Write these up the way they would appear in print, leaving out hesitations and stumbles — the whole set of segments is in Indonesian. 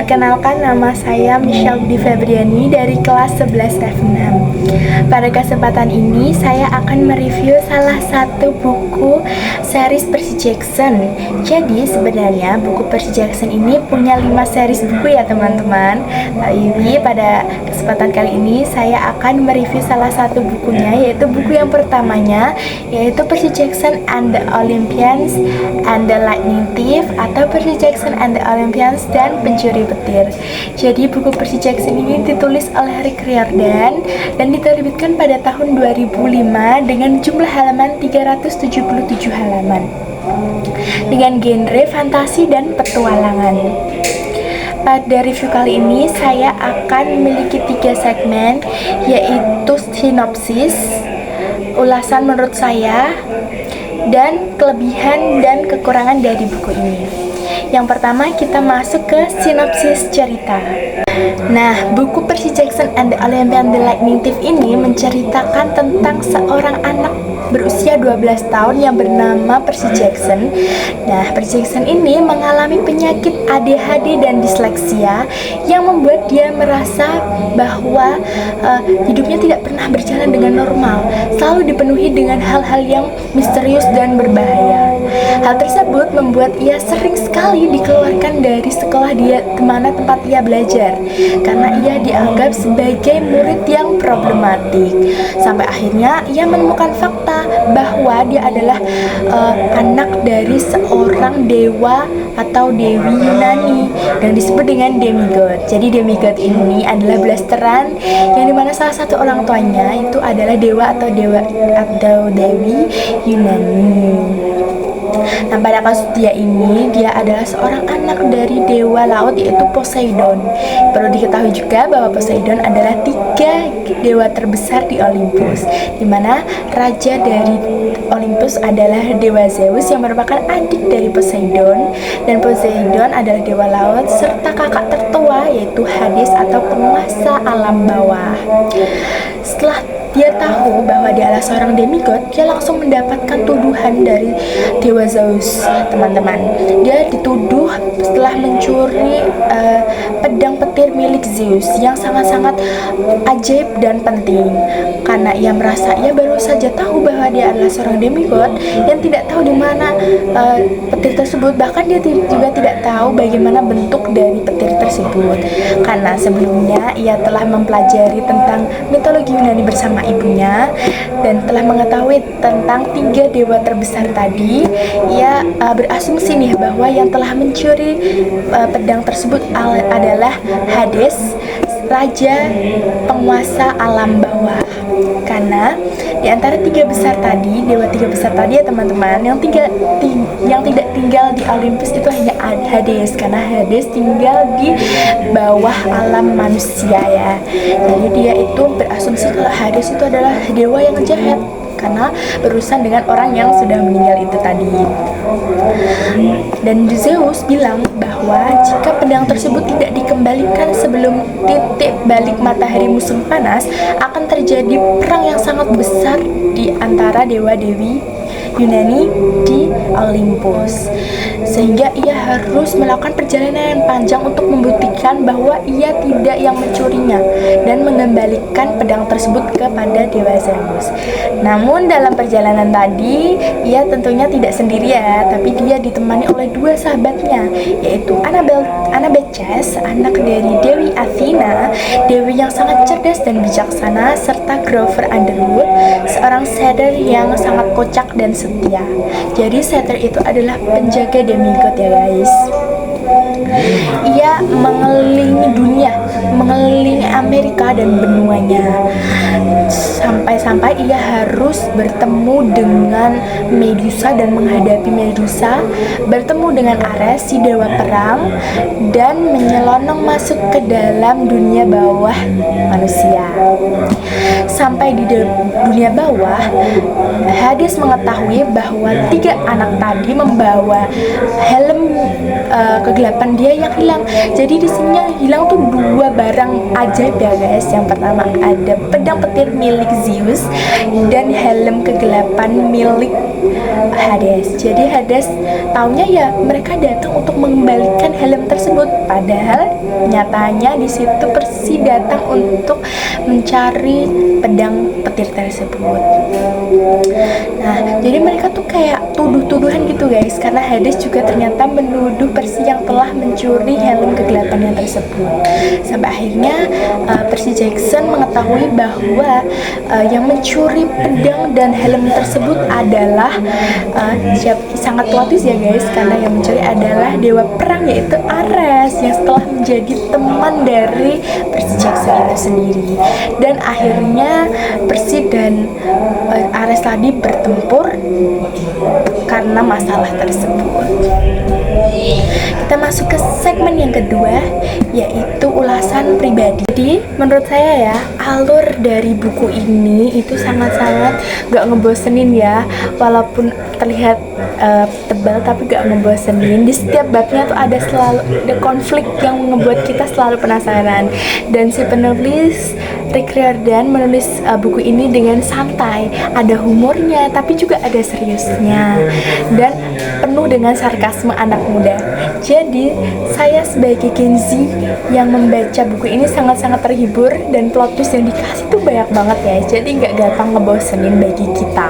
Perkenalkan, nama saya Michelle Budi Febriani dari kelas 11 F6. Pada kesempatan ini saya akan mereview salah satu buku series Percy Jackson. Jadi sebenarnya buku Percy Jackson ini punya 5 series buku ya teman-teman. Tapi pada kesempatan kali ini saya akan mereview salah satu bukunya, yaitu buku yang pertamanya, yaitu Percy Jackson and the Olympians and the Lightning Thief, atau Percy Jackson and the Olympians dan Pencuri Petir. Jadi buku Percy Jackson ini ditulis oleh Rick Riordan dan diterbitkan pada tahun 2005 dengan jumlah halaman 377 halaman dengan genre fantasi dan petualangan. Pada review kali ini saya akan memiliki 3 segmen, yaitu sinopsis, ulasan menurut saya, dan kelebihan dan kekurangan dari buku ini. Yang pertama kita masuk ke sinopsis cerita. Nah, buku Percy Jackson and the Olympian the Lightning Thief ini menceritakan tentang seorang anak berusia 12 tahun yang bernama Percy Jackson. Nah, Percy Jackson ini mengalami penyakit ADHD dan disleksia yang membuat dia merasa bahwa hidupnya tidak pernah berjalan dengan normal, selalu dipenuhi dengan hal-hal yang misterius dan berbahaya. Hal tersebut membuat ia sering sekali dikeluarkan dari sekolah tempat ia belajar karena ia dianggap sebagai murid yang problematik. Sampai akhirnya ia menemukan fakta bahwa dia adalah anak dari seorang dewa atau dewi Yunani yang disebut dengan demigod. Jadi demigod ini adalah blasteran yang dimana salah satu orang tuanya itu adalah dewa atau dewi Yunani. Nah, pada kasus dia adalah seorang anak dari dewa laut, yaitu Poseidon. Perlu diketahui juga bahwa Poseidon adalah 3 dewa terbesar di Olympus, di mana raja dari Olympus adalah dewa Zeus yang merupakan adik dari Poseidon, dan Poseidon adalah dewa laut serta kakak tertua yaitu Hades atau penguasa alam bawah. Setelah dia tahu bahwa dia adalah seorang demigod, dia langsung mendapatkan tuduhan dari dewa Zeus, teman-teman. Dia dituduh setelah mencuri pedang petir milik Zeus yang sangat-sangat ajaib dan penting. Karena ia merasa ia baru saja tahu bahwa dia adalah seorang demigod yang tidak tahu di mana petir tersebut. Bahkan dia juga tidak tahu bagaimana bentuk dari petir tersebut. Karena sebelumnya ia telah mempelajari tentang mitologi Yunani bersama ibunya dan telah mengetahui tentang 3 dewa terbesar tadi. Ia berasumsi nih bahwa yang telah mencuri pedang tersebut adalah Hades, raja penguasa alam bawah. Karena di antara 3 besar tadi, dewa 3 besar tadi ya teman-teman, yang tidak tinggal di Olympus itu hanya Hades, karena Hades tinggal di bawah alam manusia ya. Jadi dia itu berasumsi kalau Hades itu adalah dewa yang jahat karena berurusan dengan orang yang sudah meninggal itu tadi. Dan Zeus bilang bahwa jika pedang tersebut tidak dikembalikan sebelum titik balik matahari musim panas, akan terjadi perang yang sangat besar di antara dewa-dewi Yunani di Olympus, sehingga ia harus melakukan perjalanan yang panjang untuk membuktikan bahwa ia tidak yang mencurinya dan mengembalikan pedang tersebut kepada dewa Zeus. Namun dalam perjalanan tadi ia tentunya tidak sendiri ya, tapi dia ditemani oleh 2 sahabatnya, yaitu Anabaches, anak dari Dewi Athena, dewi yang sangat cerdas dan bijaksana, serta Grover Underwood, seorang satyr yang sangat kocak dan setia. Jadi satyr itu adalah penjaga demigod ya guys. Ia mengelilingi dunia, mengelilingi Amerika dan benuanya, sampai-sampai ia harus bertemu dengan Medusa dan menghadapi Medusa, bertemu dengan Ares si dewa perang, dan menyelonong masuk ke dalam dunia bawah manusia. Sampai di dunia bawah, Hades mengetahui bahwa 3 anak tadi membawa helm kegelapan dia yang hilang. Jadi di sini yang hilang tuh 2 barang pedang ajaib ya guys. Yang pertama ada pedang petir milik Zeus dan helm kegelapan milik Hades. Jadi Hades taunya ya mereka datang untuk mengembalikan helm tersebut, padahal nyatanya di situ Persi datang untuk mencari pedang petir tersebut. Nah, jadi mereka tuh kayak tuduh-tuduhan gitu guys, karena Hades juga ternyata menuduh Persi yang telah mencuri helm kegelapannya tersebut. Sampai akhirnya Percy Jackson mengetahui bahwa yang mencuri pedang dan helm tersebut adalah sangat plot twist ya guys, karena yang mencuri adalah dewa perang yaitu Ares, yang setelah menjadi teman dari Percy Jackson itu sendiri. Dan akhirnya Percy dan Ares tadi bertempur karena masalah tersebut. Kita masuk ke segmen yang kedua, yaitu ulasan pribadi. Jadi menurut saya ya, alur dari buku ini itu sangat-sangat gak ngebosenin ya, walaupun terlihat tebal tapi gak ngebosenin. Di setiap babnya tuh ada selalu ada konflik yang membuat kita selalu penasaran. Dan si penulis Rick Riordan menulis buku ini dengan santai, ada humornya tapi juga ada seriusnya dan penuh dengan sarkasme anak muda. Jadi saya sebagai Gen Z yang membaca buku ini sangat-sangat terhibur, dan plot twist yang dikasih tuh banyak banget ya, jadi nggak gampang ngebosenin bagi kita.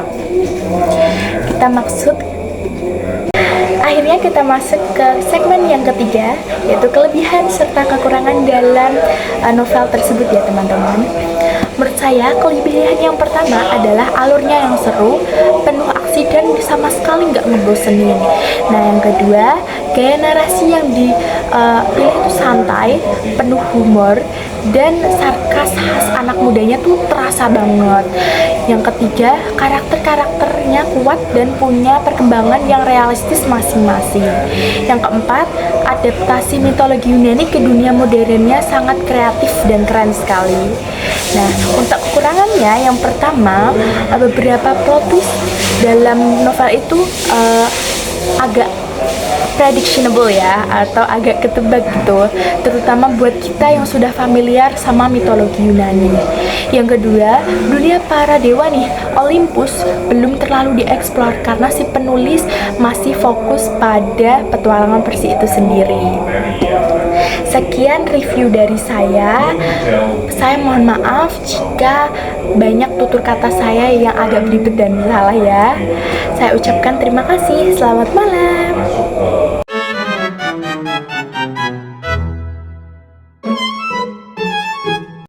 Akhirnya kita masuk ke segmen yang ketiga, yaitu kelebihan serta kekurangan dalam novel tersebut ya teman-teman. Menurut saya kelebihan yang pertama adalah alurnya yang seru, penuh aksi dan sama sekali nggak ngebosenin. Nah yang kedua, gaya narasi yang dipilih itu santai, penuh humor dan sarkas khas anak mudanya tuh terasa banget. Yang ketiga, karakter-karakternya kuat dan punya perkembangan yang realistis masing-masing. Yang keempat, adaptasi mitologi Yunani ke dunia modernnya sangat kreatif dan keren sekali. Nah, untuk kekurangannya, yang pertama, beberapa plot twist dalam novel itu agak predictionable ya, atau agak ketebak gitu, terutama buat kita yang sudah familiar sama mitologi Yunani. Yang kedua, dunia para dewa nih, Olympus, belum terlalu dieksplor karena si penulis masih fokus pada petualangan Persi itu sendiri. Sekian review dari saya. Saya mohon maaf jika banyak tutur kata saya yang agak belibet dan salah ya. Saya ucapkan terima kasih. Selamat malam.